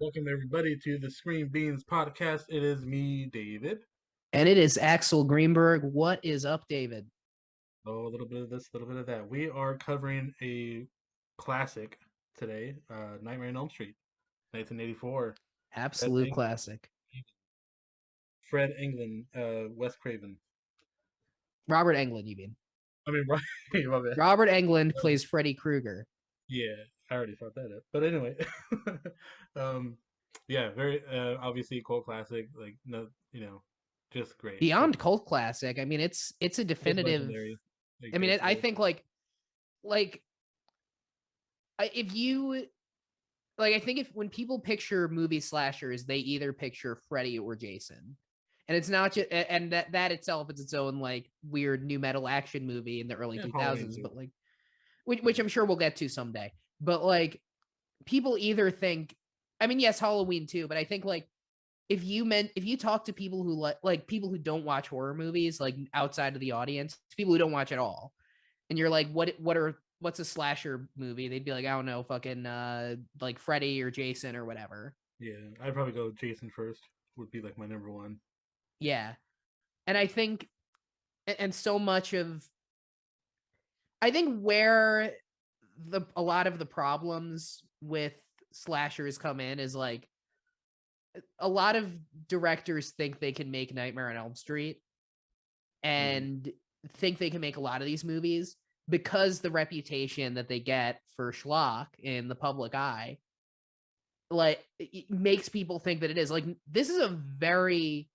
Welcome everybody to the Screen Beans podcast. It is me, David. And it is Axel Greenberg. What is up, David? Oh, a little bit of this, a little bit of that. We are covering a classic today, Nightmare on Elm Street, 1984. Fred Absolute Eng- classic. Fred England, Wes Craven. Robert Englund, you mean? I mean, right? My bad. Robert Englund plays Freddy Krueger. Yeah, I already thought that up. But anyway, um, yeah, very obviously a cult classic. Like no, just great. Just Beyond cult classic. I mean, it's a just definitive. legendary. Like I mean, I basically. think like if you I think if when people picture movie slashers, they either picture Freddy or Jason. And it's not just and that itself is its own like weird new metal action movie in the early And Halloween 2000s, too. but like which I'm sure we'll get to someday. But like people either think, I mean, yes, Halloween too, but I think like if you talk to people who like people who don't watch horror movies, like outside of the audience, people who don't watch at all, and you're like, what's a slasher movie? They'd be like, I don't know, fucking like Freddy or Jason or whatever. Yeah, I'd probably go Jason first. Would be like my number one. Yeah. And I think and so much of I think where the a lot of the problems with slashers come in is like a lot of directors think they can make Nightmare on Elm Street Hmm. and think they can make a lot of these movies because the reputation that they get for schlock in the public eye like it makes people think that it is like this is a very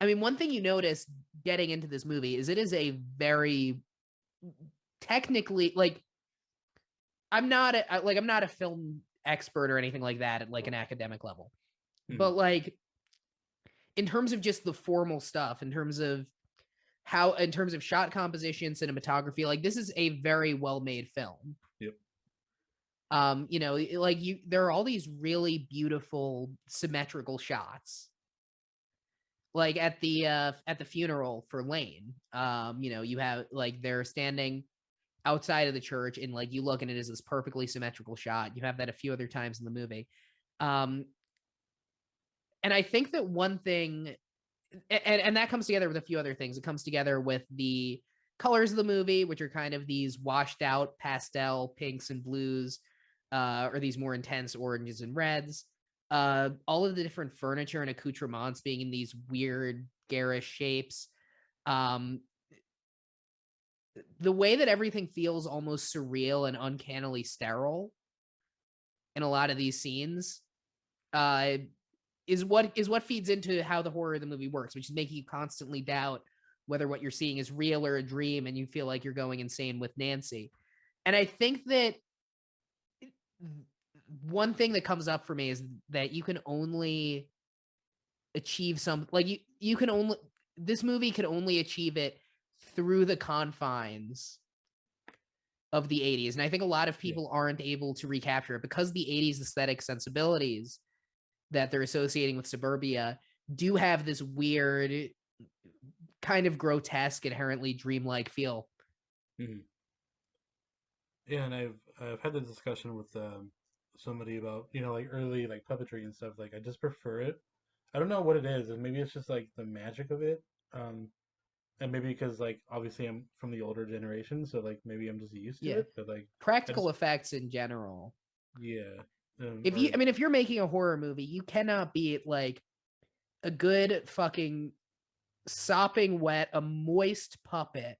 I mean one thing you notice getting into this movie is it is a very technically like I'm not a film expert or anything like that at like an academic level but Hmm. like in terms of just the formal stuff in terms of how in terms of shot composition, cinematography, like this is a very well made film. Yep. You know, like you there are all these really beautiful symmetrical shots. Like at the funeral for Lane. You know, you have like they're standing outside of the church and like you look and it is this perfectly symmetrical shot. You have that a few other times in the movie. Um and I think that one thing and that comes together with a few other things. It comes together with the colors of the movie, which are kind of these washed out pastel pinks and blues, or these more intense oranges and reds. All of the different furniture and accoutrements being in these weird garish shapes. Um, the way that everything feels almost surreal and uncannily sterile in a lot of these scenes uh, is what feeds into how the horror of the movie works, which is making you constantly doubt whether what you're seeing is real or a dream, and you feel like you're going insane with Nancy. And I think that one thing that comes up for me is that you can only achieve some like you can only this movie can only achieve it through the confines of the 80s. And I think a lot of Yeah. people aren't able to recapture it because the 80s aesthetic sensibilities that they're associating with suburbia do have this weird kind of grotesque inherently dreamlike feel. Hmm. Yeah, and I've had this discussion with somebody about like early like puppetry and stuff. Like I just prefer it. I don't know what it is, and maybe it's just like the magic of it. Um, and maybe because like obviously I'm from the older generation, so like maybe I'm just used to Yeah, it. But like I practical just effects in general. yeah, If you or I mean if you're making a horror movie you cannot be like a good fucking sopping wet a moist puppet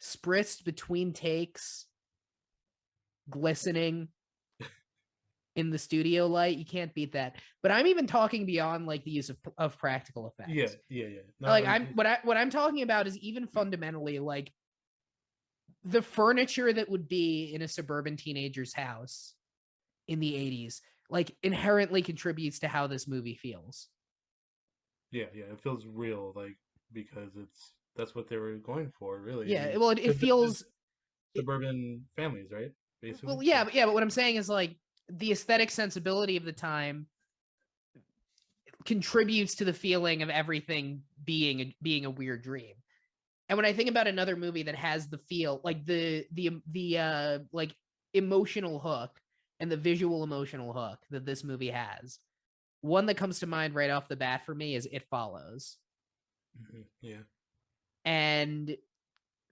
spritzed between takes glistening in the studio light. You can't beat that. But I'm even talking beyond like the use of practical yeah, effects. yeah, yeah. No, Like what I'm talking about is even fundamentally like the furniture that would be in a suburban teenager's house in the 80s like inherently contributes to how this movie feels. yeah, yeah. It feels real, like because that's what they were going for, really. I Yeah, mean, well it because feels the suburban families, right? well Basically, yeah, like but what I'm saying is like the aesthetic sensibility of the time contributes to the feeling of everything being a weird dream. And when I think about another movie that has the feel like the like emotional hook and the visual emotional hook that this movie has, one that comes to mind right off the bat for me is It Follows. Yeah. And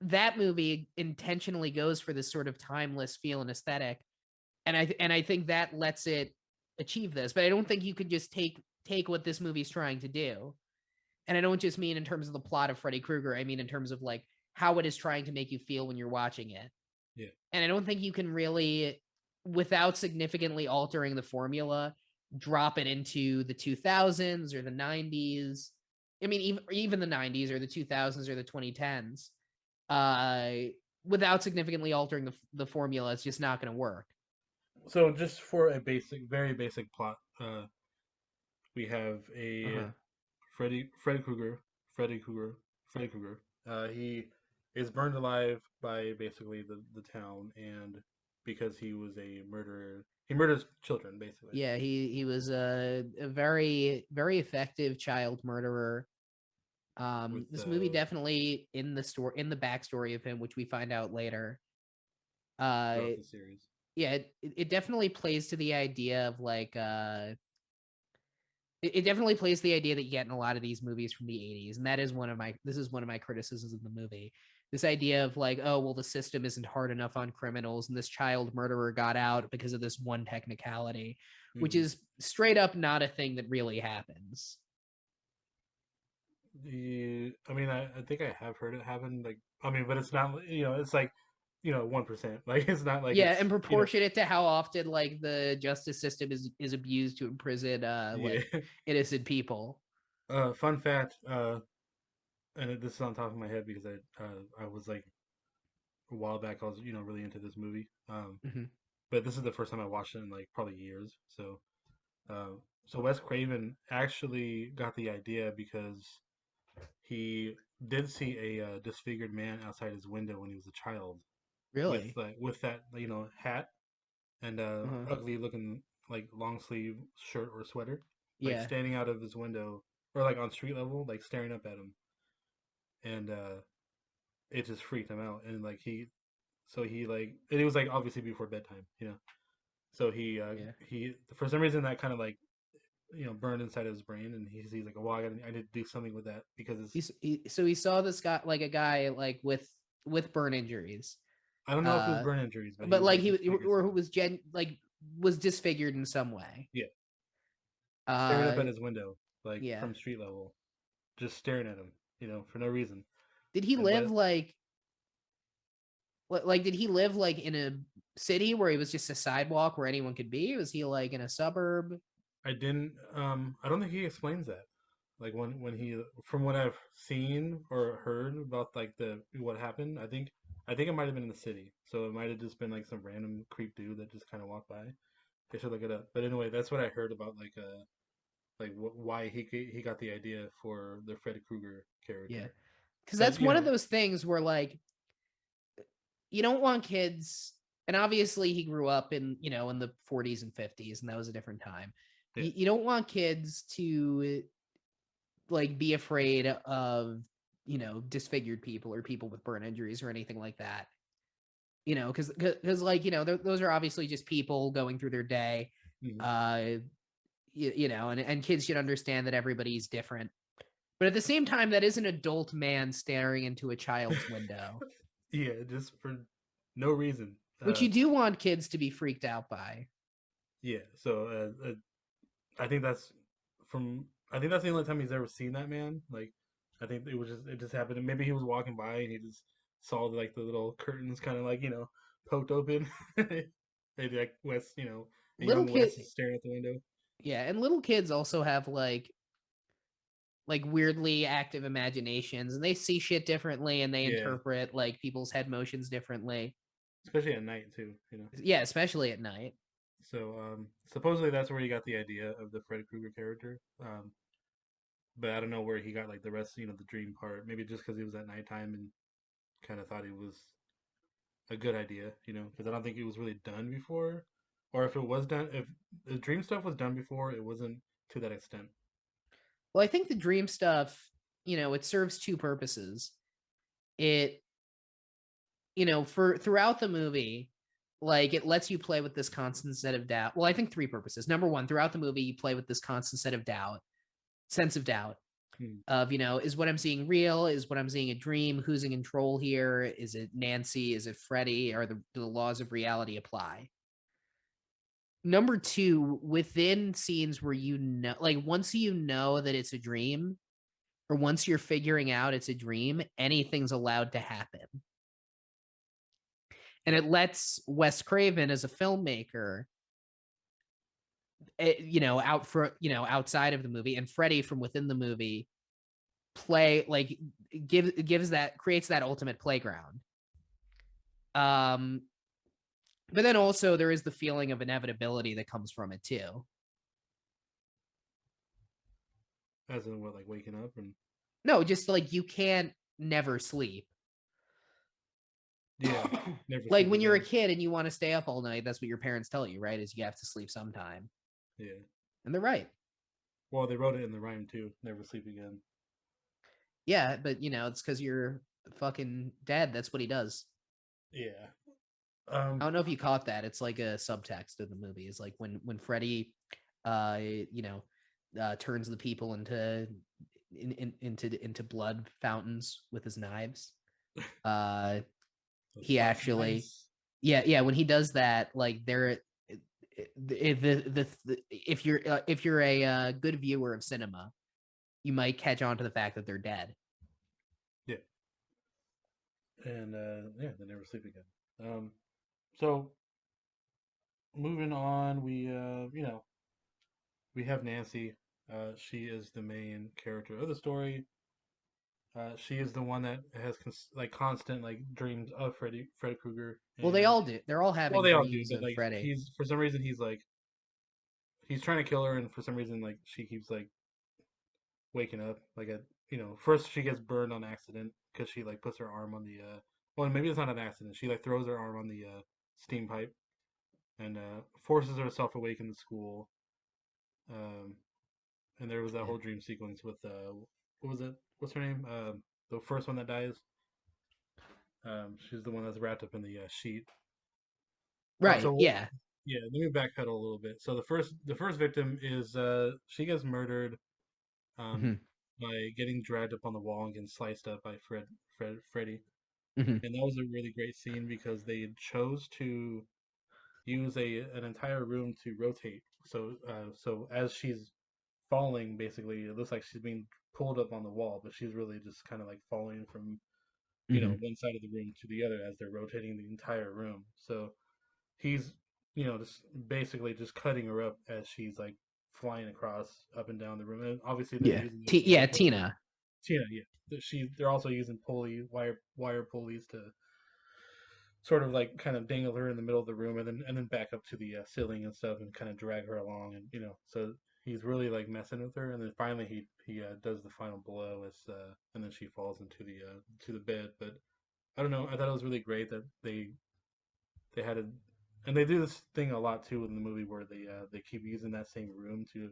that movie intentionally goes for this sort of timeless feel and aesthetic. And I think that lets it achieve this. But I don't think you could just take what this movie's trying to do. And I don't just mean in terms of the plot of Freddy Krueger. I mean in terms of like how it is trying to make you feel when you're watching it. Yeah. And I don't think you can really, without significantly altering the formula, drop it into the 2000s or the 90s. I mean, even the 90s or the 2000s or the 2010s. Uh, Without significantly altering the formula, it's just not going to work. So just for a basic, very basic plot, we have Uh a huh. Freddy Krueger, Freddy Krueger, Freddy Krueger. He is burned alive by basically the town, and because he was a murderer, he murders children basically. Yeah, he was a very very effective child murderer. With This movie definitely in the backstory of him, which we find out later. throughout Uh, the series. yeah, it definitely plays to the idea of like it definitely plays the idea that you get in a lot of these movies from the 80s, and that is one of my criticisms of the movie. This idea of like, oh well, the system isn't hard enough on criminals, and this child murderer got out because of this one technicality, which Hmm. is straight up not a thing that really happens. I mean, I think I have heard it happen. Like, I mean, but it's not. It's like 1%. Like, it's not like Yeah, it's and proportionate to how often like the justice system is abused to imprison yeah. like innocent people. Fun fact. This is on top of my head because I was like a while back. I was really into this movie. Mhm. But this is the first time I watched it in like probably years. Uh, so Wes Craven actually got the idea because he did see a disfigured man outside his window when he was a child Really? with that hat and Uh-huh. ugly looking like long sleeve shirt or sweater, like Yeah. standing out of his window or like on street level, like staring up at him, and it just freaked him out. And like he like and it was like obviously before bedtime, So Yeah. he for some reason that kind of like burned inside of his brain, and he's like, well, I need to do something with that because it's So he saw this guy like a guy like with burn injuries. I don't know if it was Uh burn injuries, but he but was like like he disfigured or who somehow. was was disfigured in some way. Yeah, staring up Uh at his window like yeah. from street level, just staring at him, for no reason. Did he And live what like did he live like in a city where he was just a sidewalk where anyone could be? Was he like in a suburb? I don't think he explains that. Like when he from what I've seen or heard about like the what happened, I think it might have been in the city. So it might have just been like some random creep dude that just kind of walked by. I should look it up. But anyway, that's what I heard about like why he got the idea for the Freddy Krueger Yeah. character. Cuz Because that's one of those things where like you don't want kids, and obviously he grew up in in the 40s and 50s, and that was a different time. yeah, You don't want kids to like be afraid of disfigured people or people with burn injuries or anything like that, because like those are obviously just people going through their day. mhm. uh and kids should understand that everybody's different, but at the same time that is an adult man staring into a child's window, Yeah, just for no reason. which you do want kids to be freaked out by. Yeah, so I think that's from I think that's the only time he's ever seen that man. Like I think it just happened. And maybe he was walking by and he just saw like the little curtains kind of like poked open. And like Wes, a Little young kid Wes is staring at the window. Yeah, and little kids also have like weirdly active imaginations, and they see shit differently, and they Yeah, interpret like people's head motions differently. especially at night too. Yeah, especially at night. So supposedly that's where he got the idea of the Freddy Krueger character. But I don't know where he got like the rest, the dream part. Maybe just because it was at nighttime and kind of thought it was a good idea, because I don't think it was really done before, or if it was done, if the dream stuff was done before, it wasn't to that extent. Well, I think the dream stuff, it serves two purposes. It, for throughout the movie, like it lets you play with this constant set of doubt. Well, I think three purposes. Number one, throughout the movie, you play with this constant set of doubt, sense of doubt Hmm. of, is what I'm seeing real? Is what I'm seeing a dream? Who's in control here? Is it Nancy? Is it Freddy? Or do the laws of reality apply? Number two, within scenes where like once you know that it's a dream, or once you're figuring out it's a dream, anything's allowed to happen. And it lets Wes Craven as a filmmaker, out for, outside of the movie, and Freddy from within the movie play, like, gives that, creates that ultimate playground. Um, but then also there is the feeling of inevitability that comes from it too. As in what, like waking up and No, just like you can't never sleep. yeah, never Like sleep when you're a again. kid and you want to stay up all night, that's what your parents tell you, right? Is you have to sleep sometime. Yeah. And they're right. Well, they wrote it in the rhyme too. Never sleep again. Yeah, but it's because you're fucking dad. That's what he does. Yeah. I Um. don't know if you caught that. It's like a subtext of the movie. It's like when Freddy, turns the people into blood fountains with his knives. Uh, Those he spicy actually, knives. yeah, when he does that, like if you're a good viewer of cinema, you might catch on to the fact that they're dead. Yeah. And yeah, they never sleep again. So moving on, we have Nancy. She is the main character of the story. She is the one that has like constant like dreams of Freddy Krueger, Well, they and all do. They're all well, having they all do, dreams but of like Freddy. he's for some reason he's trying to kill her, and for some reason like she keeps like waking up. Like at first she gets burned on accident because she like puts her arm on the well, maybe it's not an accident. She like throws her arm on the steam pipe and forces herself awake in the school. Um, and there was that Yeah. whole dream sequence with what was it? What's her name? The first one that dies. She's the one that's wrapped up in the sheet. Oh, Right. so Yeah. yeah, let me backpedal a little bit. So the first victim is she gets murdered um Hmm. by getting dragged up on the wall and getting sliced up by Freddy. Hmm. And that was a really great scene because they chose to use an entire room to rotate. So as she's falling, basically, it looks like she's being pulled up on the wall, but she's really just kind of like falling from Hmm. one side of the room to the other as they're rotating the entire room. So he's just basically just cutting her up as she's like flying across up and down the room. And obviously they're Yeah. using the Yeah. rope. Tina. Tina, yeah. They're also using wire pulleys to sort of like kind of dangle her in the middle of the room and then back up to the ceiling and stuff and kind of drag her along and so he's really like messing with her and then finally he does the final blow as and then she falls into the bed. But I don't know, I thought it was really great that they had a and they do this thing a lot too in the movie where they keep using that same room to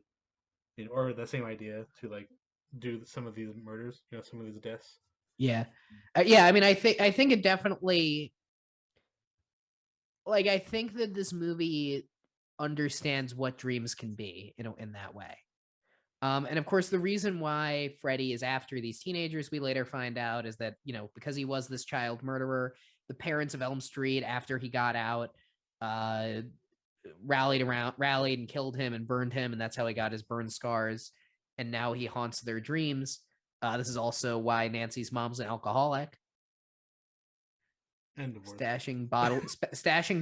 or that same idea to like do some of these murders, some of these deaths. Yeah. Yeah. I mean, I think it definitely, like, I think that this movie understands what dreams can be in that way. And of course, the reason why Freddy is after these teenagers, we later find out, is that, because he was this child murderer, the parents of Elm Street, after he got out, uh, rallied and killed him and burned him. And that's how he got his burn scars. And now he haunts their dreams. This is also why Nancy's mom's an alcoholic, And divorce. stashing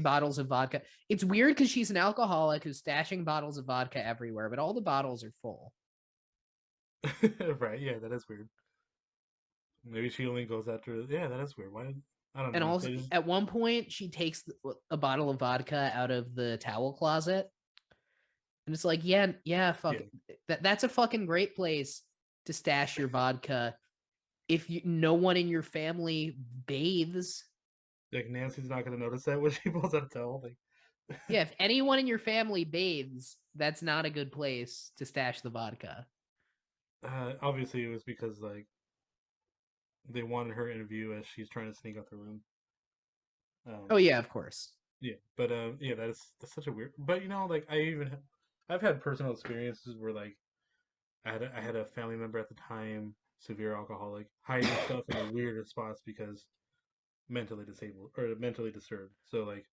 bottles of vodka. It's weird because she's an alcoholic who's stashing bottles of vodka everywhere, but all the bottles are full. Right, yeah, that is weird. Maybe she only goes after. Yeah, that is weird. Why? I don't And know. also, They just at one point, she takes a bottle of vodka out of the towel closet, and it's like, yeah, yeah, yeah, fuck, that's a fucking great place to stash your vodka. If no one in your family bathes, like Nancy's not gonna notice that when she pulls out a towel. Like, yeah, if anyone in your family bathes, that's not a good place to stash the vodka. obviously it was because like they wanted her interview as she's trying to sneak out the room. Oh Um, yeah, of course. Yeah, but yeah, that's such a weird. But like I've had personal experiences where like I had a family member at the time, severe alcoholic, hiding stuff in the weirdest spots because mentally disabled or mentally disturbed. So like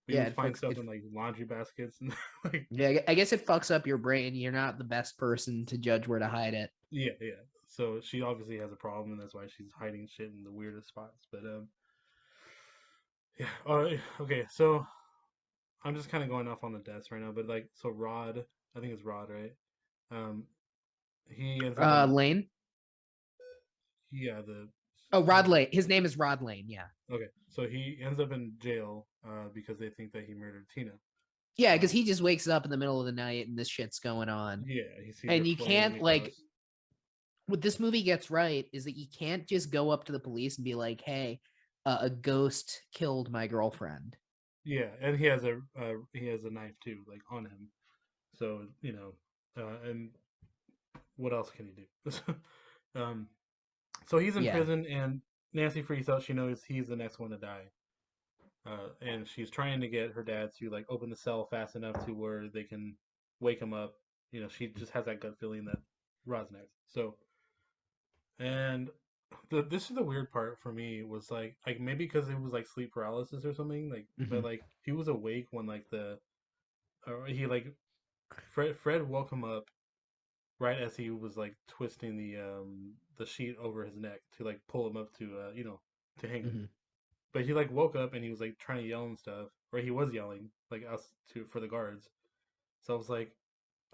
we Yeah, would it find fucks stuff it. in like laundry baskets and like Yeah, I guess it fucks up your brain. You're not the best person to judge where to hide it. yeah. So she obviously has a problem, and that's why she's hiding shit in the weirdest spots. But yeah. All right. Okay. So I'm just kind of going off on the deaths right now, but like so Rod, I think it's Rod, right? Um, he ends up in Lane. yeah the Oh, uh, Rod Lane. His name is Rod Lane. Yeah. okay, so he ends up in jail because they think that he murdered Tina. Yeah, because Um, he just wakes up in the middle of the night and this shit's going on. yeah, he sees her And you floating can't like across. what this movie gets right is that you can't just go up to the police and be like, "Hey, a ghost killed my girlfriend." Yeah, and he has a knife too, like on him. So and what else can he do? um, so he's in Yeah. prison, and Nancy freaks out. She knows he's the next one to die, and she's trying to get her dad to like open the cell fast enough to where they can wake him up. She just has that gut feeling that Rod's next. So, and this is the weird part for me was like maybe because it was like sleep paralysis or something like, but Hmm. like he was awake when like he like Fred woke him up right as he was like twisting the sheet over his neck to like pull him up to to hang him. Hmm. But he like woke up and he was like trying to yell and stuff, or he was yelling like us to for the guards. So I was like,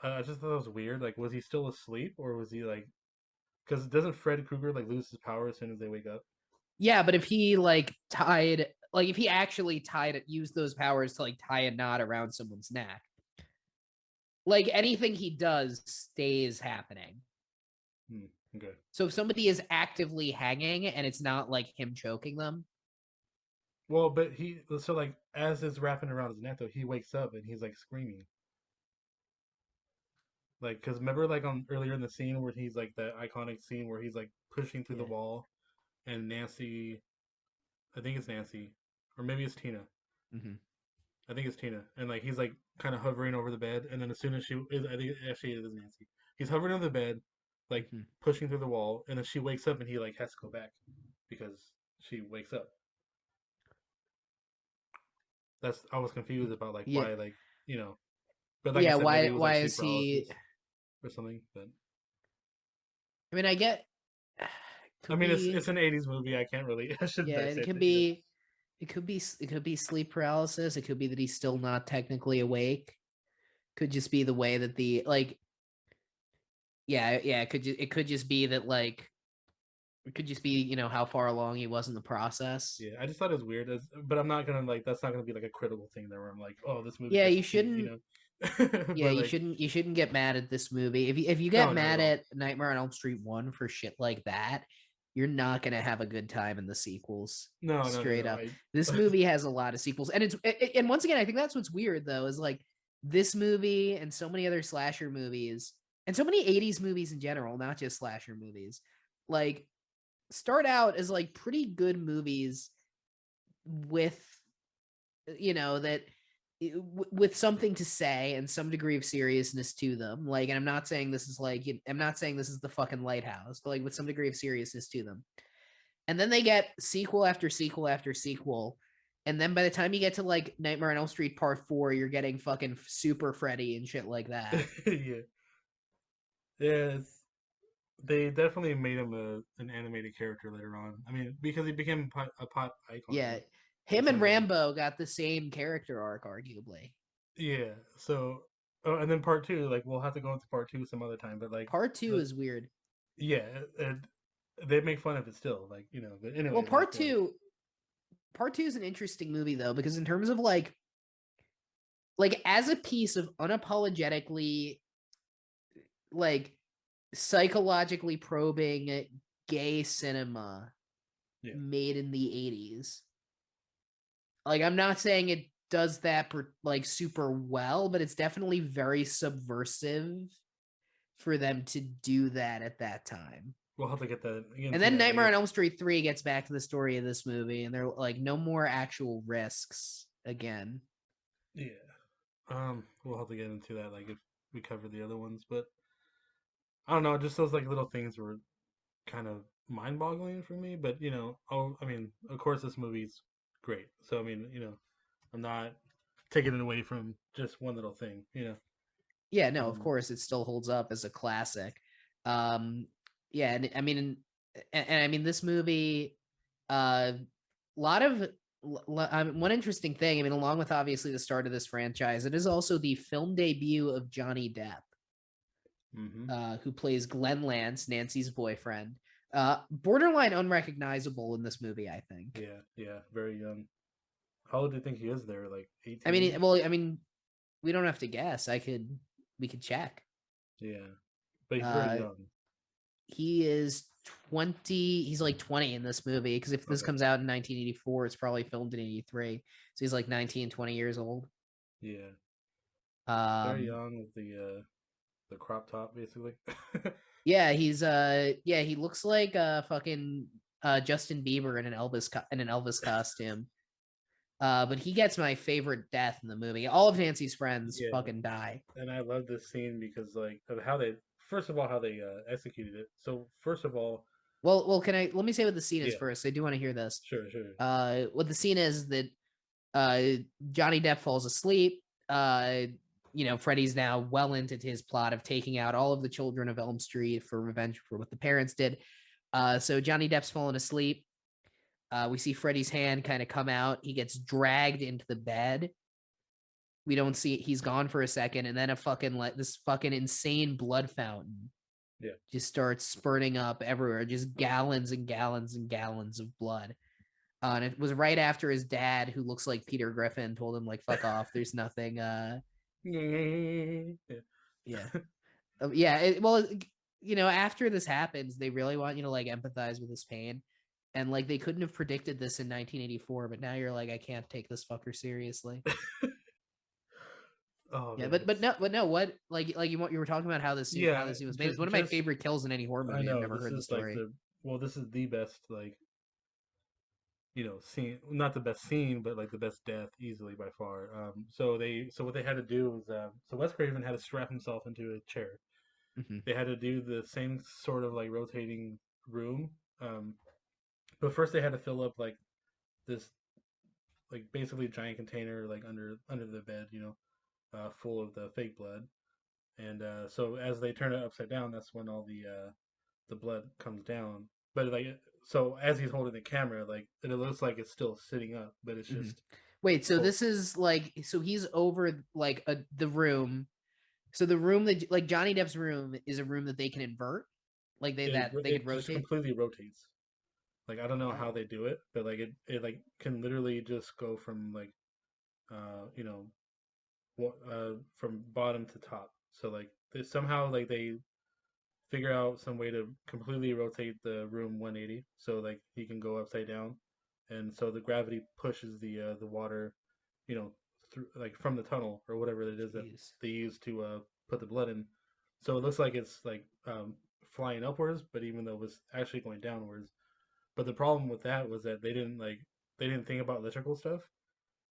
I just thought it was weird. Like, was he still asleep or was he like? Because doesn't Fred Krueger like lose his power as soon as they wake up? Yeah, but if he if he actually tied it, used those powers to like tie a knot around someone's neck, like anything he does stays happening. Hmm, okay. So if somebody is actively hanging and it's not like him choking them, Well, but so like as it's wrapping around his neck though, he wakes up and he's like screaming. Like, cause remember like on earlier in the scene where he's like that iconic scene where he's like pushing through the yeah. wall and Nancy, I think it's Nancy, or maybe it's Tina. Hmm. I think it's Tina, and like he's like kind of hovering over the bed, and then as soon as I think actually it is Nancy. He's hovering over the bed, like Hmm. pushing through the wall, and then she wakes up, and he like has to go back because she wakes up. That's I was confused about like Yeah. why you know, but like I Yeah, said, maybe why it was like why sleep is he paralysis or something. But I mean, I get I could mean, be it's an '80s movie. I can't really I shouldn't yeah, dissect it. it could be sleep paralysis, it could be that he's still not technically awake. Could just be the way that the like it could just be that like it could just be, how far along he was in the process. Yeah, I just thought it was weird. But I'm not gonna like that's not gonna be like a critical thing there where I'm like, oh, this movie Yeah, gets you an eight, shouldn't yeah, but like, you shouldn't get mad at this movie. If you get no, not at mad all. at Nightmare on Elm Street 1 for shit like that, you're not going to have a good time in the sequels. No, no, no, Straight no. up. This movie has a lot of sequels and and once again, I think that's what's weird though is like this movie and so many other slasher movies and so many 80s movies in general, not just slasher movies. Like start out as like pretty good movies with that with something to say and some degree of seriousness to them. Like, and I'm not saying this is like, I'm not saying this is the fucking lighthouse, but like with some degree of seriousness to them. And then they get sequel after sequel after sequel. And then by the time you get to like Nightmare on Elm Street Part 4, you're getting fucking Super Freddy and shit like that. Yeah, yeah. They definitely made him an animated character later on. I mean, because he became a pop icon, Yeah. in Him and some ways. Rambo got the same character arc, arguably. Yeah. So, oh, and then part two, like we'll have to go into part two some other time. But like Part 2 the is weird. yeah, and they make fun of it still, like But Well, anyway, like Part 2 is an interesting movie though because in terms of like as a piece of unapologetically like psychologically probing gay cinema yeah. made in the 80s. Like I'm not saying it does that like super well, but it's definitely very subversive for them to do that at that time. We'll have to get And into then that, I Nightmare on guess. Elm Street 3 gets back to the story of this movie and they're like no more actual risks again. Yeah. We'll have to get into that like if we cover the other ones, but I don't know. Just those like little things were kind of mind-boggling for me. But I mean, of course, this movie's great. So I mean, I'm not taking it away from just one little thing. Yeah, no, of Um, course it still holds up as a classic. Um, yeah, and I mean, and I mean this movie, a lot of one interesting thing. I mean, along with obviously the start of this franchise, it is also the film debut of Johnny Depp, hmm who plays Glenn Lance, Nancy's boyfriend. Borderline unrecognizable in this movie, I think. Yeah, yeah, very young. How old do you think he is there? Like I mean, 18? well, I mean, we don't have to guess. We could check. Yeah, but he's very Uh, young. he is 20. He's like 20 in this movie because if this Okay. comes out in 1984, it's probably filmed in 83. So he's like 19, 20 years old. Yeah, very Um, young with the crop top basically. yeah, yeah, he looks like fucking Justin Bieber in an Elvis costume. But he gets my favorite death in the movie. All of Nancy's friends Yeah, fucking die. and I love this scene because like of how they first of all how they executed it. So first of all, Well, can I let me say what the scene is yeah, first? I do want to hear this. sure, sure. What the scene is that uh Johnny Depp falls asleep. Freddy's now well into his plot of taking out all of the children of Elm Street for revenge for what the parents did. So Johnny Depp's fallen asleep. We see Freddy's hand kind of come out. He gets dragged into the bed. We don't see it. He's gone for a second, and then this fucking insane blood fountain Yeah. just starts spurting up everywhere, just gallons and gallons and gallons of blood. And it was right after his dad, who looks like Peter Griffin, told him like "fuck off." There's nothing. Yeah. Yeah, yeah. Well, after this happens, they really want you to like empathize with his pain, and like they couldn't have predicted this in 1984, but now you're like, I can't take this fucker seriously. Oh Yeah, man, but no, what you were talking about how yeah, this scene was made. It's one of my just favorite kills in any horror I movie. I've know never this heard the is like story. this is the best like scene, not the best scene, but like the best death easily by far. So what they had to do was so Wes Craven had to strap himself into a chair. Hmm. They had to do the same sort of like rotating room, um, but first they had to fill up like this like basically giant container like under the bed, full of the fake blood. And so as they turn it upside down, that's when all the blood comes down. But like so as he's holding the camera, like it looks like it's still sitting up, but it's Hmm. just Wait, so full. this is like so he's over like the room. So the room that like Johnny Depp's room is a room that they can invert, like they could It just rotate. completely rotates. Like I don't know how Oh, they do it, but like it like can literally just go from like uh you know from bottom to top. So like they somehow like they figure out some way to completely rotate the room 180 so like he can go upside down, and so the gravity pushes the water, through like from the tunnel or whatever it is that jeez. they use to put the blood in. So it looks like it's like flying upwards, but even though it was actually going downwards. But the problem with that was that they didn't think about electrical stuff,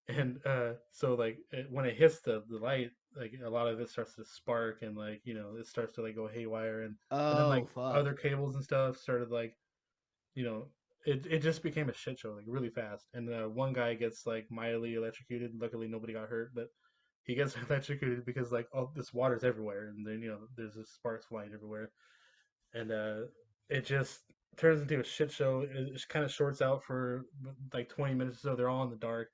Mhm. and so like when it hits the light, like a lot of it starts to spark, and like it starts to like go haywire, and then Oh like fuck. other cables and stuff started like you know it just became a shit show like really fast, and one guy gets like mildly electrocuted. Luckily nobody got hurt, but he gets electrocuted because like all this water's everywhere, and then there's just sparks flying everywhere, and it just turns into a shit show. It kind of shorts out for like 20 minutes or so. They're all in the dark,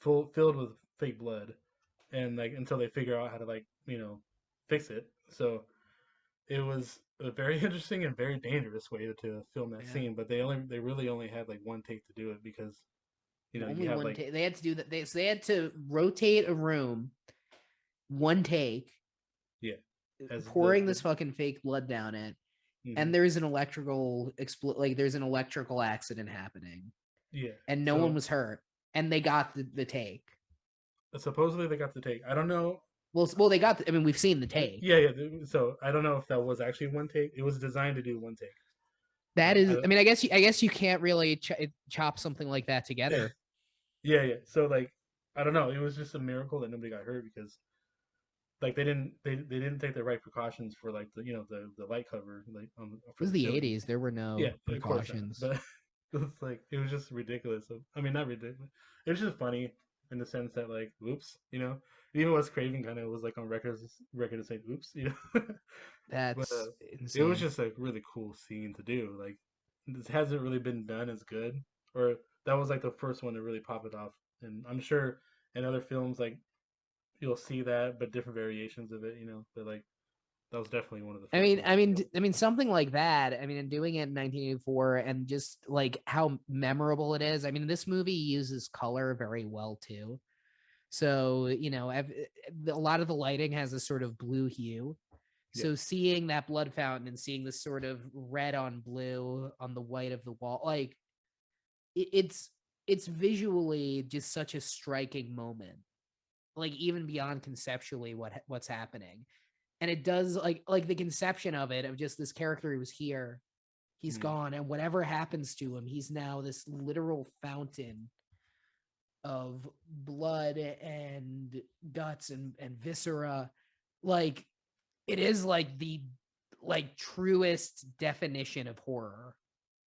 filled with fake blood, and like until they figure out how to like fix it. So it was a very interesting and very dangerous way to film that Yeah. scene. But they really only had like one take to do it because you Only have one like take. They had to do that. They had to rotate a room one take, yeah as pouring the this fucking fake blood down it, hmm and there's an like there's an electrical accident happening, yeah. and no one So was hurt, and they got the take. supposedly they got the take. I don't know. Well, they got. I mean, we've seen the take. Yeah, yeah. So I don't know if that was actually one take. It was designed to do one take. That I is. I don't, mean, I guess you can't really chop something like that together. yeah, yeah. So like I don't know. It was just a miracle that nobody got hurt because like they didn't take the right precautions for like the light cover like It for was the the ceiling. 80s. There were Yeah, no of course not. precautions. But it's like it was just ridiculous. I mean, not ridiculous. It was just funny in the sense that like, oops, even Wes Craven kind of was like on record to say oops. But That's it was insane. just a really cool scene to do. Like this hasn't really been done as good, or that was like the first one to really pop it off. And I'm sure in other films like you'll see that, but different variations of it. But like that was definitely one of the I first mean, ones I to mean, go. I mean, something like that. I mean, and doing it in 1984, and just like how memorable it is. I mean, this movie uses color very well too. So a lot of the lighting has a sort of blue hue. Yeah, So seeing that blood fountain and seeing this sort of red on blue on the white of the wall, like it's visually just such a striking moment. Like even beyond conceptually what's happening, and it does like the conception of it of just this character who was here, he's mm, gone, and whatever happens to him, he's now this literal fountain of blood and guts and viscera. Like it is like the like truest definition of horror.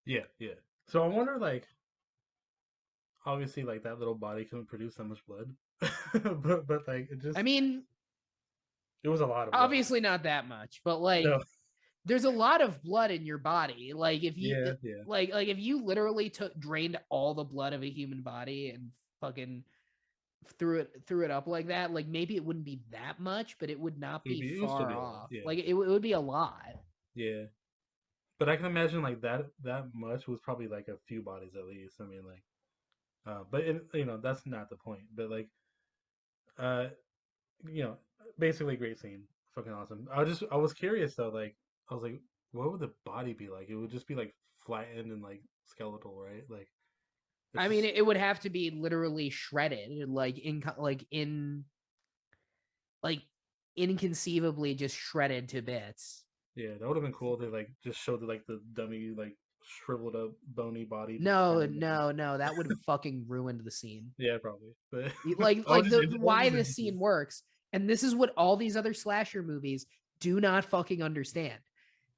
yeah, yeah. So I wonder, like, obviously, like that little body couldn't produce that much blood, but like I mean, it was a lot of blood. obviously not that much, but like No, there's a lot of blood in your body. Like if you yeah, yeah, like if you literally took drained all the blood of a human body and fucking threw it up like that, like maybe it wouldn't be that much, but it would not be it would still far be a lot. off. Yeah, Like it would be a lot. yeah. But I can imagine like that much was probably like a few bodies at least. I mean, like, but that's not the point. But like, uh, you know, basically great scene, fucking awesome. I was curious though, like I was like, what would the body be like? It would just be like flattened and like skeletal, right? Like it's I mean, just it would have to be literally shredded, like inconceivably just shredded to bits. yeah, that would have been cool. They like just showed like the dummy like shriveled up bony body No, falling down. no, no, that would have fucking ruined the scene. Yeah, probably. But Like I was like just the I was why just this interested. scene works, and this is what all these other slasher movies do not fucking understand.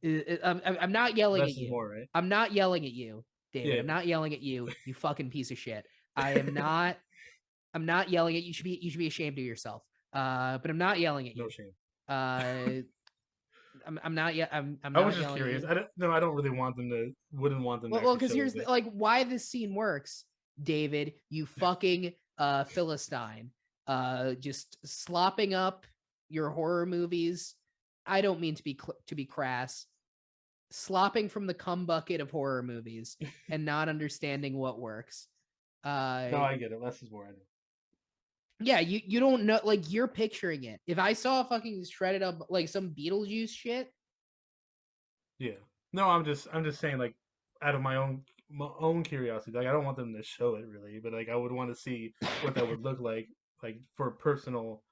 I'm not yelling at Less is you. more, right? I'm not yelling at you, David. Yeah, I'm not yelling at you, you fucking piece of shit. I am not. I'm not yelling at you. You should be ashamed of yourself. But I'm not yelling at no you. shame. Uh, I'm not yet. I'm I was not just yelling at curious. you. I don't no, I don't really want them to wouldn't want them to Well, actually because show here's this. like why this scene works, David. You fucking philistine. Just slopping up your horror movies. I don't mean to be crass. Slopping from the cum bucket of horror movies and not understanding what works. No, Uh, I get it. Less is more. I know. yeah, you don't know. Like you're picturing it. If I saw fucking shredded up like some Beetlejuice shit, Yeah. No, I'm just saying like out of my own curiosity. Like I don't want them to show it really, but like I would want to see what that would look like for personal,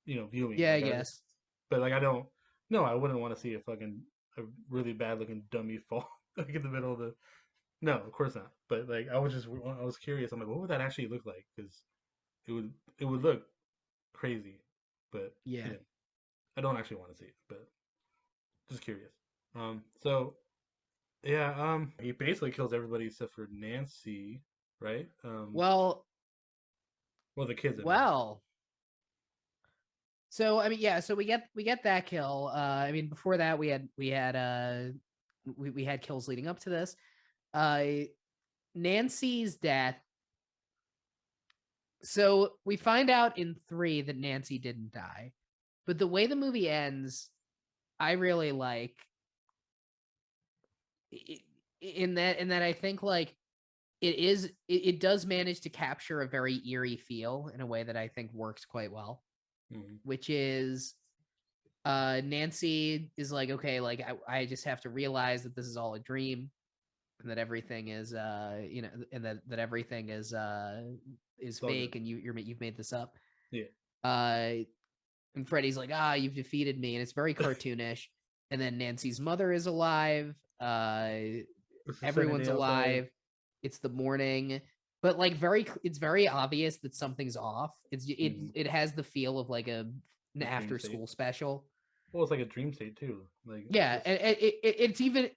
viewing. yeah, I guess. But like I don't no, I wouldn't want to see a really bad looking dummy fall like in the middle of the no, of course not. But like I was curious. I'm like, what would that actually look like? Because it would look crazy, but Yeah. I don't actually want to see it, but just curious. So yeah, he basically kills everybody except for Nancy, right? Well, Well, the kids, I mean. well. So I mean, yeah. So we get that kill. I mean, before that we had kills leading up to this. Uh, Nancy's death. So we find out in 3 that Nancy didn't die, but the way the movie ends, I really like. In that I think like it does manage to capture a very eerie feel in a way that I think works quite well, Hmm. which is Nancy is like, okay, like I just have to realize that this is all a dream and that everything is and that everything is It's all good. fake and you've made this up. Yeah. Uh and Freddy's like, you've defeated me, and it's very cartoonish. And then Nancy's mother is alive. It's a sunny Everyone's day outside. alive. It's the morning. but like it's very obvious that something's off. Hmm. It has the feel of like an A dream after state. school special. Well, it's like a dream state too. Like Yeah, it's and it's even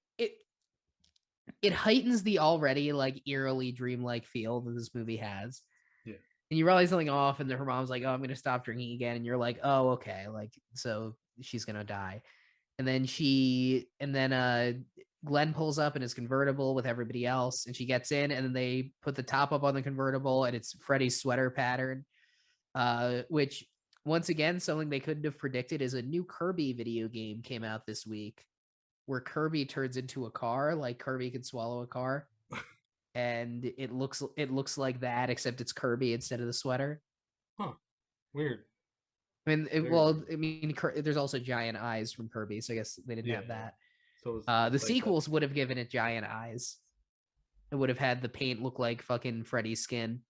it heightens the already like eerily dreamlike feel that this movie has. yeah. And you realize something off, and then her mom's like, "Oh, I'm gonna stop drinking again," and you're like, "Oh, okay, like so she's gonna die." And then Glenn pulls up in his convertible with everybody else, and she gets in, and then they put the top up on the convertible, and it's Freddy's sweater pattern, which once again something they couldn't have predicted is a new Kirby video game came out this week where Kirby turns into a car, like Kirby can swallow a car, and it looks like that except it's Kirby instead of the sweater. Huh. Weird. I mean, Very well, weird. I mean, there's also giant eyes from Kirby, so I guess they didn't Yeah, have yeah. that. So The it's like that. sequels would have given it giant eyes. It would have had the paint look like fucking Freddy's skin.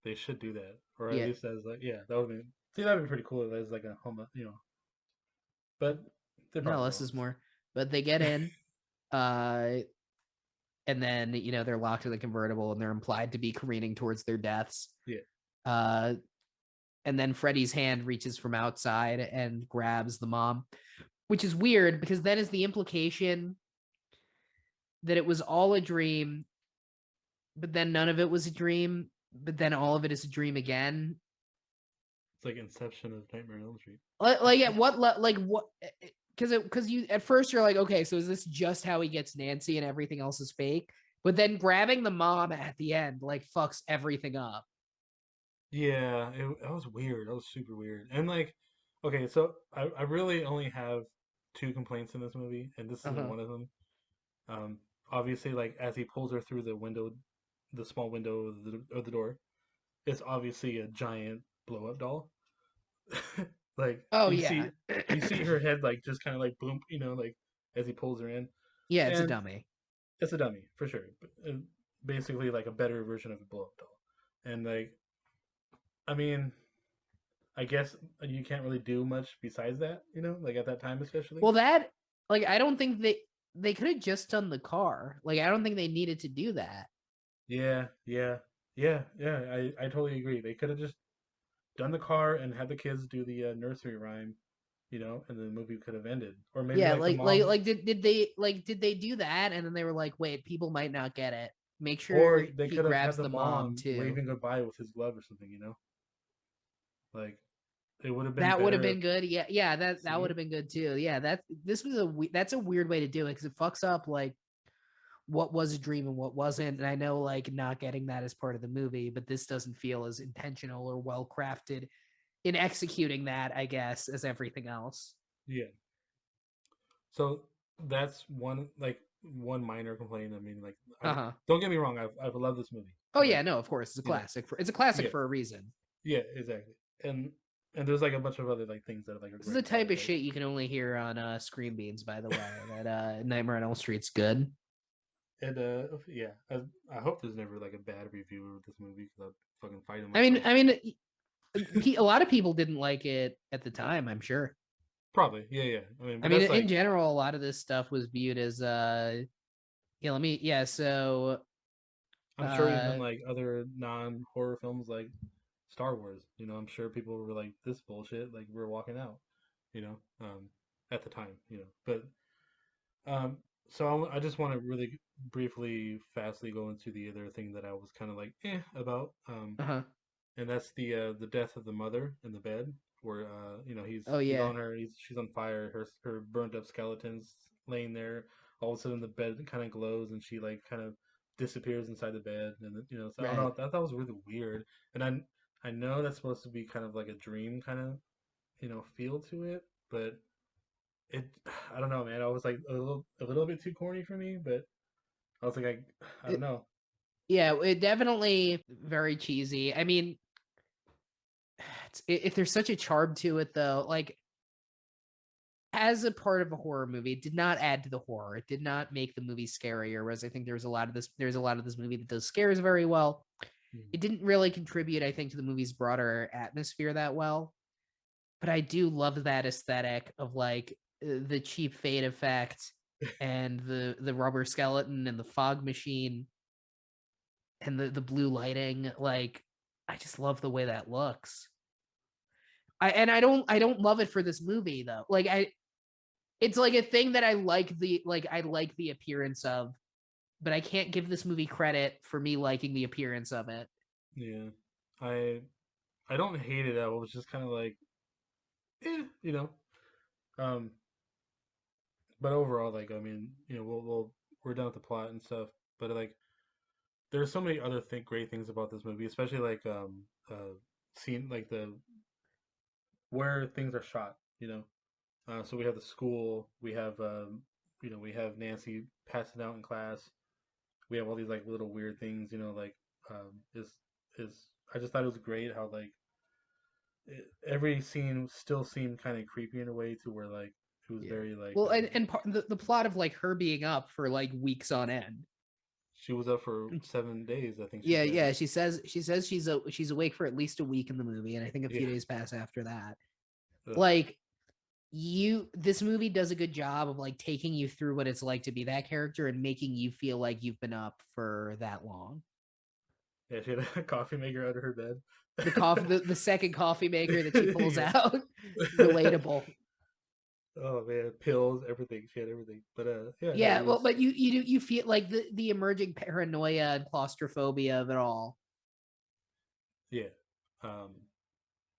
They should do that, or at Yeah, least as like yeah, that would be. See, that'd be pretty cool as like a home, But they no, probably less won't. is more. But they get in, uh, and then they're locked in the convertible, and they're implied to be careening towards their deaths. Yeah. Uh, and then Freddy's hand reaches from outside and grabs the mom, which is weird because then is the implication that it was all a dream, but then none of it was a dream, but then all of it is a dream again. It's like Inception of Nightmare on Elm Street. Like at like what? Because you at first you're like, okay, so is this just how he gets Nancy and everything else is fake? But then grabbing the mom at the end like fucks everything up. Yeah, that was weird. That was super weird. And like, okay, so I really only have two complaints in this movie, and this isn't Uh-huh. one of them. Um, Obviously, like as he pulls her through the window, the small window of the door, it's obviously a giant blow up doll. Like Oh you yeah. see, you see her head like just kind of like boom, like as he pulls her in, Yeah, it's a and dummy. it's a dummy for sure. Basically, like a better version of a blow up doll, and like I mean, I guess you can't really do much besides that, like at that time especially. Well, that like I don't think they could have just done the car. Like I don't think they needed to do that. Yeah, yeah, yeah. I totally agree. They could have just done the car and had the kids do the nursery rhyme, and the movie could have ended. Or maybe Yeah, like the mom, did they do that and then they were like, wait, people might not get it. Make or sure they he could have had grabs the the mom mom too. waving goodbye with his glove or something. Like it would have been That would have better if been good. Yeah, yeah, that would see. have been good too. Yeah, that's a weird way to do it because it fucks up like what was a dream and what wasn't. And I know like not getting that as part of the movie, but this doesn't feel as intentional or well crafted in executing that, I guess, as everything else. Yeah. So that's one minor complaint. I mean, like Uh huh. don't get me wrong, I've loved this movie, Oh but yeah, no, of course it's a you know, classic. It's a classic yeah, for a reason. yeah, exactly. And there's like a bunch of other like things that like are This is the great about type it. of Like shit you can only hear on Screen Beans, by the way. That Nightmare on Elm Street's good. and yeah, I hope there's never like a bad review of this movie because I'd fucking fight him I mean, myself. I mean, a lot of people didn't like it at the time. I'm sure. Probably, yeah, yeah. I mean, I but mean, that's in like general, a lot of this stuff was viewed as yeah. So I'm sure even uh, like other non horror films like Star Wars. I'm sure people were like this bullshit. Like we're walking out. You know, um, at the time. But Um, so I just want to really briefly, fastly go into the other thing that I was kind of like about, uh-huh. and that's the death of the mother in the bed, where Oh he's yeah, on her, she's on fire, her burnt up skeletons laying there. All of a sudden, the bed kind of glows, and she like kind of disappears inside the bed, and so I don't know. right. I thought that was really weird, and I know that's supposed to be kind of like a dream kind of feel to it, but it I don't know, man. I was like a little bit too corny for me, but I was like I don't It, know. yeah, it definitely very cheesy. I mean, if there's such a charm to it, though, like as a part of a horror movie, it did not add to the horror. It did not make the movie scarier. Whereas I think there's a lot of this movie that does scares very well. Mm. It didn't really contribute, I think, to the movie's broader atmosphere that well. But I do love that aesthetic of like the cheap fade effect and the rubber skeleton and the fog machine. and the blue lighting, like I just love the way that looks. I don't love it for this movie though. Like I it's like a thing that I like the appearance of, but I can't give this movie credit for me liking the appearance of it. Yeah. I I don't hate it. I was just kind of like, you know. Um, but overall, like, I mean, we're done with the plot and stuff. But like, there's so many other great things about this movie, especially like scene like the where things are shot. So we have the school, we have Nancy passing out in class. We have all these like little weird things, like is I just thought it was great how like every scene still seemed kind of creepy in a way to where like it was Yeah. very like Well, and the plot of like her being up for like weeks on end. she was up for 7 days, I think she Yeah, said. yeah. She says she's awake for at least a week in the movie, and I think a few Yeah. days pass after that. Ugh. Like this movie does a good job of like taking you through what it's like to be that character and making you feel like you've been up for that long. Yeah, she had a coffee maker under her The second coffee maker that she pulls bed. out, Yeah. relatable. Oh man, pills, everything. She had everything. But yeah, no, it Yeah, well, was but you feel like the emerging paranoia and claustrophobia of it all. yeah. Um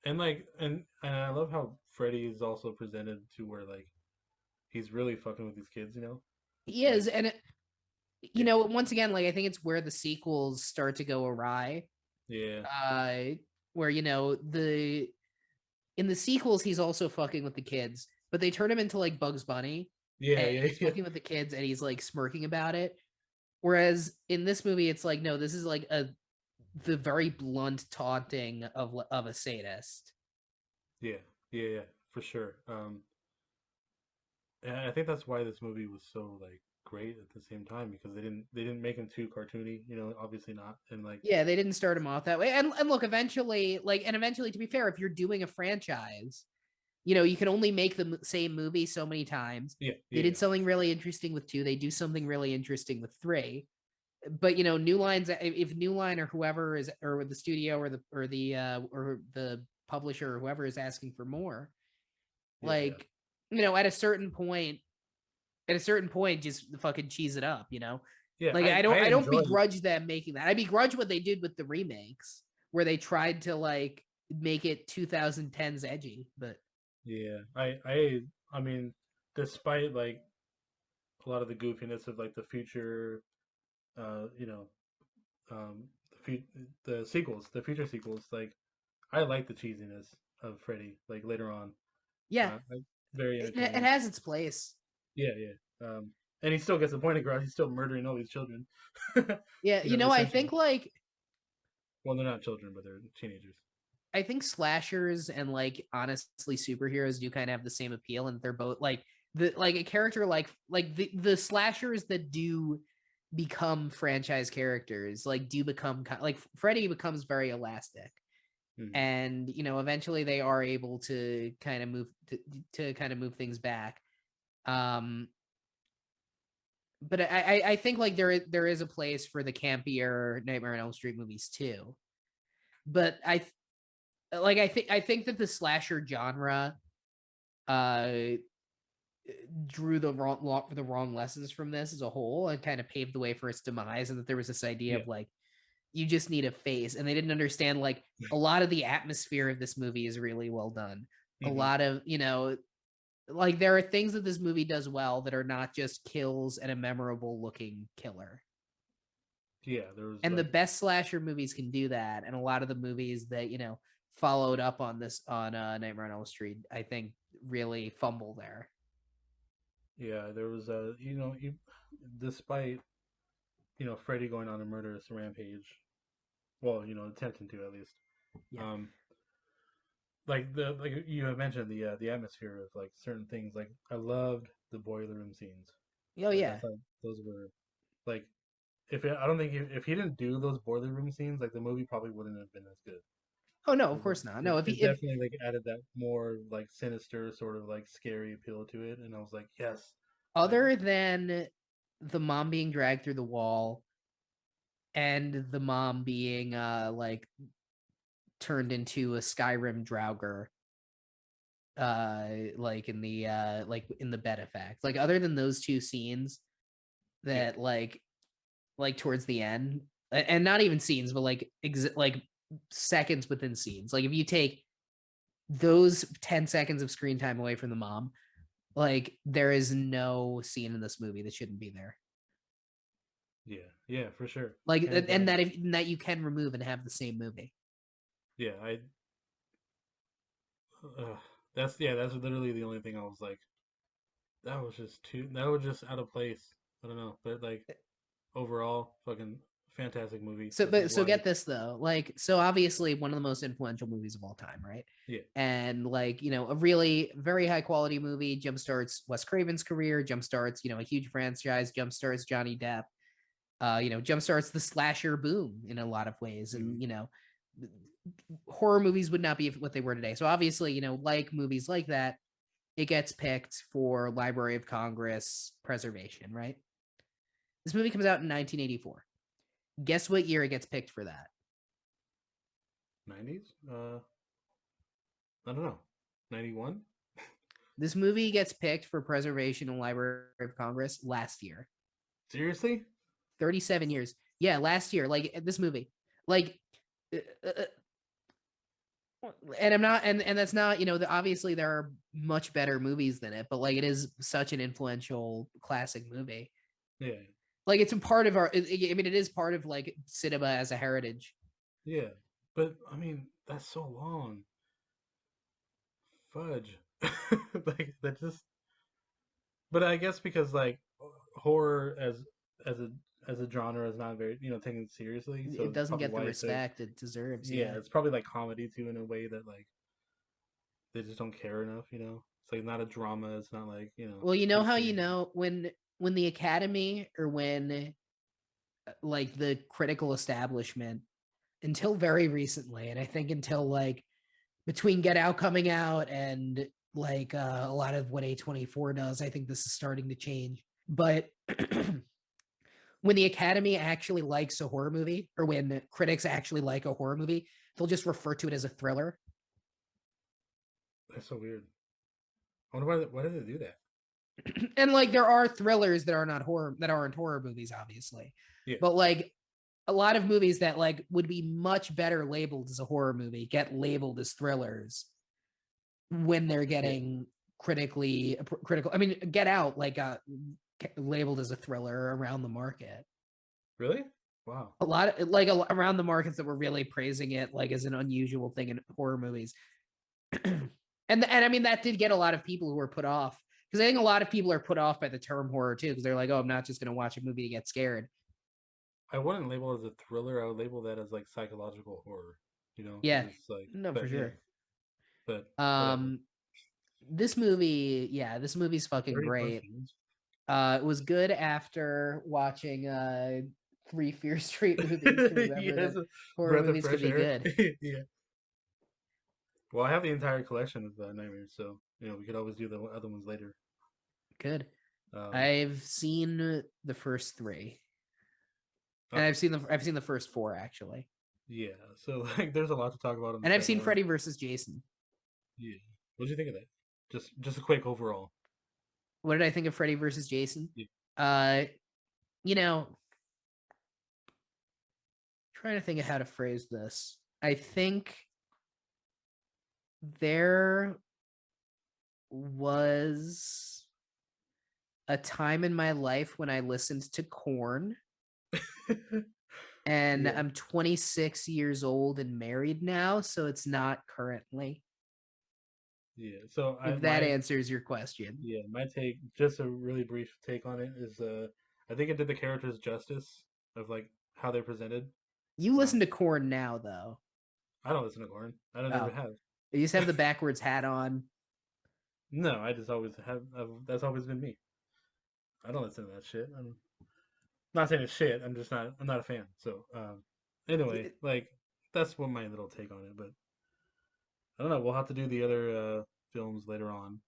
and like and I love how Freddy is also presented to where like he's really fucking with these kids. He Like is, and yeah. once again, like I think it's where the sequels start to go awry. Yeah. Uh, where the in the sequels he's also fucking with the kids, but they turn him into like Bugs Bunny, Yeah, and yeah, he's yeah. fucking with the kids, and he's like smirking about it. Whereas in this movie, it's like no, this is like the very blunt taunting of a sadist. Yeah. Yeah, yeah, for sure. And I think that's why this movie was so like great at the same time because they didn't make him too cartoony, obviously not. And like Yeah, they didn't start him off that way. And look, eventually, to be fair, if you're doing a franchise, you can only make the same movie so many times. yeah, They yeah, did yeah. something really interesting with 2. They do something really interesting with 3. But New Line's if New Line or whoever is or the studio or the publisher or whoever is asking for more, Yeah, yeah. like at a certain point just fucking cheese it up. Yeah, Like I I don't enjoyed begrudge them making that. I begrudge what they did with the remakes where they tried to like make it 2010s edgy, but yeah. I mean, despite like a lot of the goofiness of like the future uh, you know, the sequels, the future sequels, like I like the cheesiness of Freddy, like later on. yeah, Very it entertaining. has its place. Yeah, yeah. And he still gets the point across. He's still murdering all these children. Yeah, I Essentially. think like Well, they're not children, but they're teenagers. I think slashers and like honestly superheroes do kind of have the same appeal, and they're both like a character like the slashers that do become franchise characters like do become like Freddy becomes very elastic, Hmm. and eventually they are able to kind of to kind of move things back. Um, but I think like there is a place for the campier Nightmare on Elm Street movies too. But I think that the slasher genre uh drew the wrong lessons from this as a whole and kind of paved the way for its demise, and that there was this idea Yeah. of like you just need a face, and they didn't understand like a lot of the atmosphere of this movie is really well done. A Hmm. lot of like there are things that this movie does well that are not just kills and a memorable looking killer. Yeah. There was And the like, best slasher movies can do that, and a lot of the movies that followed up on this on Nightmare on Elm Street, I think, really fumble there. yeah, there was despite Freddy going on a murderous rampage. Well, attempting to at least. Yeah. Um, like you have mentioned the atmosphere of like certain things. Like I loved the boiler room scenes. Oh Like I yeah. thought those were like I don't think if he didn't do those boiler room scenes, like the movie probably wouldn't have been as good. Oh no, of 'Cause course not. No, if he it if definitely like added that more like sinister sort of like scary appeal to it, and I was like, yes, like other than the mom being dragged through the wall, and the mom being like turned into a Skyrim Draugr, like in the bed effect. Like other than those two scenes Yeah, that like towards the end, and not even scenes, but like like seconds within scenes. Like if you take those 10 seconds of screen time away from the mom, like there is no scene in this movie that shouldn't be there. yeah, yeah, for sure, Like hands and down. that you can remove and have the same movie. Yeah, uh, that's literally the only thing I was like, that was just too, that was just out of place. I don't know, but like overall, fucking fantastic movie. So This is but so why, get this though, like so obviously one of the most influential movies of all time, right? yeah, And like, a really very high quality movie jumpstarts Wes Craven's career, jumpstarts, a huge franchise, jumpstarts Johnny Depp, jumpstarts the slasher boom in a lot of ways. mhm, And, horror movies would not be what they were today. So obviously, like movies like that, it gets picked for Library of Congress preservation, right? This movie comes out in 1984. Guess what year it gets picked for that? 90s. I don't know, 91. This movie gets picked for preservation in Library of Congress last year. Seriously? 37 years. Yeah, last year. Like this movie. Like uh, uh, and I'm not and that's not, obviously there are much better movies than it, but like it is such an influential classic movie. Yeah, Like it's a part of our I mean it is part of like cinema as a heritage. yeah, but I mean that's so long. Fudge. Like that just, but I guess because like horror as a as a genre is not very, taken seriously, so It it's doesn't probably get the why it's so, respect it deserves, yeah, yeah. it's probably like comedy too in a way that like they just don't care enough. It's like not a drama, it's not like, Well, you know too how serious. when the Academy or when like the critical establishment until very recently, and I think until like between Get Out coming out and like a lot of what A24 does, I think this is starting to change. But when the Academy actually likes a horror movie, or when critics actually like a horror movie, they'll just refer to it as a thriller. That's so weird. I wonder why did they do that? And like there are thrillers that are not horror that aren't horror movies, obviously. Yeah, But like a lot of movies that like would be much better labeled as a horror movie get labeled as thrillers when they're yeah. getting critical. I mean, Get Out like labeled as a thriller around the market. Really? Wow. A lot of like around the markets that were really praising it like as an unusual thing in horror movies. And I mean that did get a lot of people who were put off because I think a lot of people are put off by the term horror too because they're like, oh, I'm not just going to watch a movie to get scared. I wouldn't label it as a thriller. I would label that as like psychological horror, because Yeah, it's like, no, for but yeah, sure. but whatever. Um, this movie, yeah, this movie's fucking 30 plus great. years. It was good after watching three Fear Street movies to remember Yes, that horror breath of movies could fresh be air. good. Yeah. Well, I have the entire collection of Nightmares, so we could always do the other ones later. Good. Um, I've seen the first three, and okay, I've seen the first four actually, yeah. So like, there's a lot to talk about on the and I've second seen one. Freddy versus Jason. Yeah. What did you think of that? Just a quick overall. What did I think of Freddy versus Jason? Yeah. Uh, you know, trying to think of how to phrase this. I think there was a time in my life when I listened to Korn, and Yeah. I'm 26 years old and married now, so it's not currently. Yeah. So If that my answers your question. yeah, my take, just a really brief take on it is, I think it did the characters justice of like how they're presented. You listen Um, to Korn now, though. I don't listen to Corn. I don't ever Oh, have. you just have the backwards hat on. No, I just always have. That's always been me. I don't listen to that shit. I'm not saying it's shit. I'm just not. I'm not a fan. So, anyway, like that's what my little take on it. But I don't know. We'll have to do the other films later on.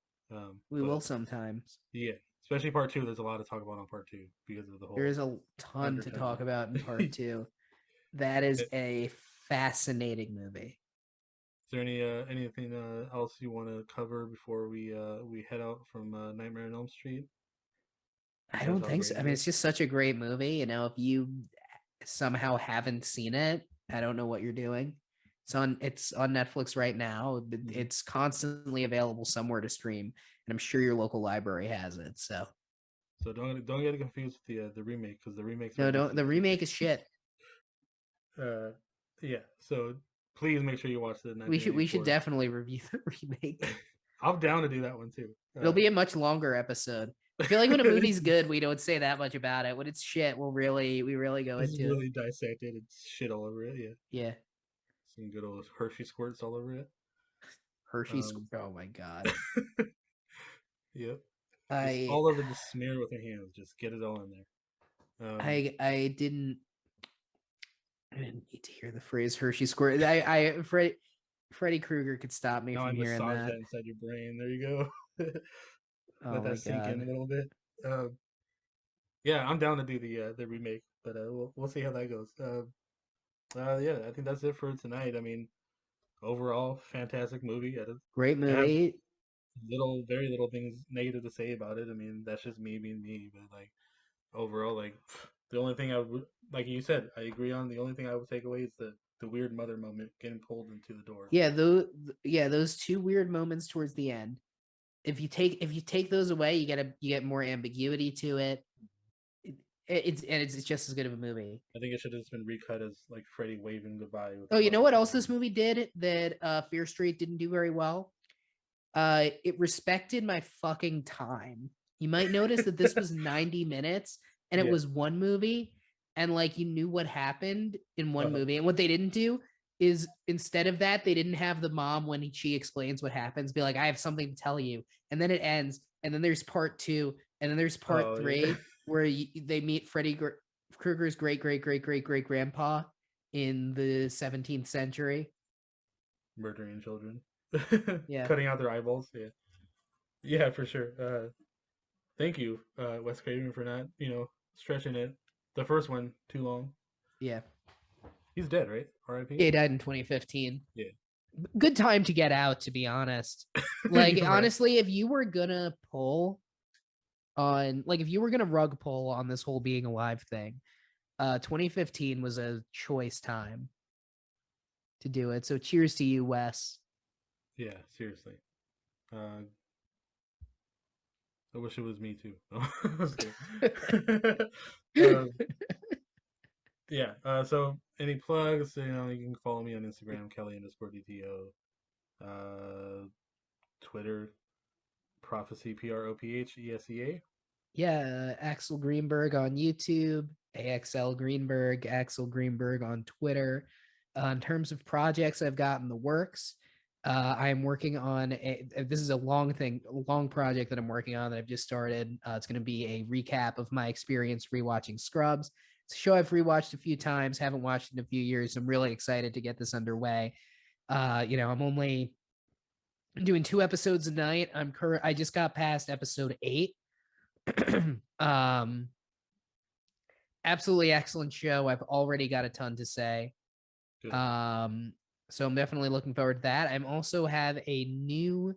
We will But sometimes. yeah, especially part two. There's a lot to talk about on part two because of the There whole is a ton to talk undertone. about in part two. That is Is a fascinating movie. there anything else you want to cover before we head out from Nightmare on Elm Street? You I guys don't all think so. ready I to mean, go? it's just such a great movie. If you somehow haven't seen it, I don't know what you're doing. It's on Netflix right now. Mhm. It's constantly available somewhere to stream, and I'm sure your local library has it. So So don't get it confused with the remake because the remake's no, already don't. The remake is completed. shit. uh, yeah. So please make sure you watch the We should 1984. definitely review the remake. I'm down to do that one too. It'll be a much longer episode. I feel like when a movie's good, we don't say that much about it. When it's shit, we really go This is into it. really dissected and shit all over it. Yeah, Yeah. some good old Hershey squirts all over it. Hershey's. Um, Oh my god. yep, just I all over the smear with your hands. Just get it all in there. I didn't need to hear the phrase Hershey squirt. Freddy Krueger could stop me Now I from hearing massage that. that inside your brain. There you go. Oh Let my that sink in god. a little bit. Yeah, I'm down to do the remake, but we'll see how that goes. Yeah, I think that's it for tonight. I mean, overall, fantastic movie. Great I have movie. very little things negative to say about it. I mean, that's just me being me. But like overall, like the only thing I would, like you said, I agree on. The only thing I would take away is the weird mother moment getting pulled into the door. Yeah, those two weird moments towards the end. If you take those away, you get more ambiguity to it. It's just as good of a movie. I think it should have just been recut as like Freddy waving goodbye with Oh, you blood know what else flowing. this movie did that Fear Street didn't do very well? It respected my fucking time. You might notice that this was 90 minutes and it Yeah. was one movie, and like you knew what happened in one Uh, movie. And what they didn't do is, instead of that, they didn't have the mom, when she explains what happens, be like, I have something to tell you. And then it ends. And then there's part two. And then there's part oh yeah. three where they meet Freddy Krueger's great, great, great, great, great grandpa in the 17th century. Murdering children, Yeah. cutting out their eyeballs. Yeah. Yeah, for sure. Thank you, Wes Craven, for not stretching it. The first one too long. Yeah. He's dead, right? R.I.P. He died in 2015. Yeah. Good time to get out, to be honest. Like, You're right. honestly, if you were gonna pull if you were gonna rug pull on this whole being alive thing, 2015 was a choice time to do it. So cheers to you, Wes. Yeah, seriously. Uh, I wish it was me too. um, yeah. So any plugs? You can follow me on Instagram, Kelly_DTO. Twitter, Prophecy, PROPHESEA. Yeah, Axel Greenberg on YouTube, AXL Greenberg, Axel Greenberg on Twitter. In terms of projects I've got in the works, I am working on this is a long project that I'm working on that I've just started. It's going to be a recap of my experience rewatching Scrubs. It's a show I've rewatched a few times, haven't watched in a few years. I'm really excited to get this underway. I'm only doing 2 episodes a night. I just got past episode 8. um, Absolutely excellent show. I've already got a ton to say. Good. Um, so I'm definitely looking forward to that. I'm also have a new.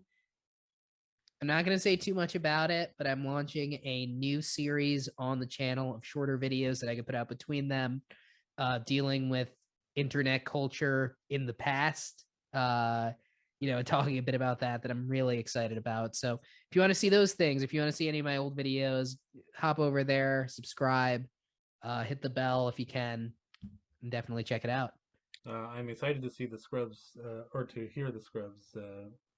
I'm not going to say too much about it, but I'm launching a new series on the channel of shorter videos that I can put out between them, dealing with internet culture in the past. Talking a bit about that I'm really excited about. So if you want to see those things, if you want to see any of my old videos, hop over there, subscribe, hit the bell if you can, and definitely check it out. I'm excited to see the Scrubs, or to hear the Scrubs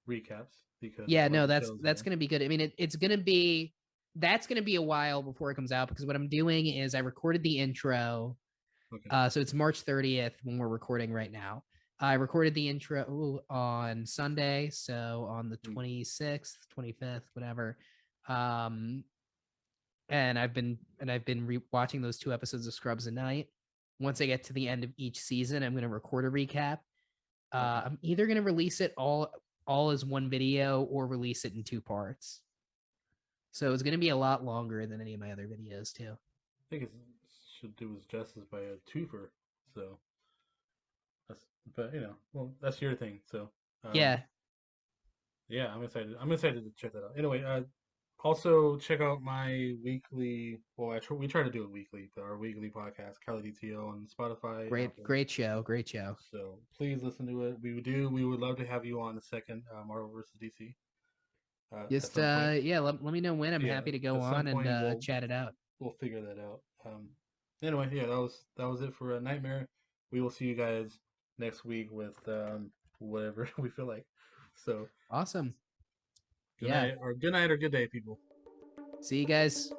recaps because Yeah, I love no, the that's shows. that's gonna be good. I mean, it's gonna be that's gonna be a while before it comes out, because what I'm doing is I recorded the intro. Okay. So it's March 30th when we're recording right now. I recorded the intro on Sunday, so on the Mm. 26th, 25th, whatever. Um, and I've been watching those 2 episodes of Scrubs a night. Once I get to the end of each season, I'm going to record a recap. Okay. I'm either going to release it all as one video or release it in 2 parts. So it's going to be a lot longer than any of my other videos too. I think it should do its justice by a twofer. So. That's, but well, that's your thing. So, um, Yeah, yeah, I'm excited. I'm excited to check that out. Anyway, also check out my weekly. Well, we try to do it weekly, but our weekly podcast, Cali DTO, on Spotify, great, Apple. great show, great show. So please listen to it. We would do. We would love to have you on the second Marvel versus DC at Just some point. yeah, let me know when. I'm Yeah, happy to go at some on and point chat it out. we'll figure that out. Anyway, yeah, that was it for Nightmare. We will see you guys next week with whatever we feel like. So Awesome. good Yeah. night or good night or good day, people. See you guys.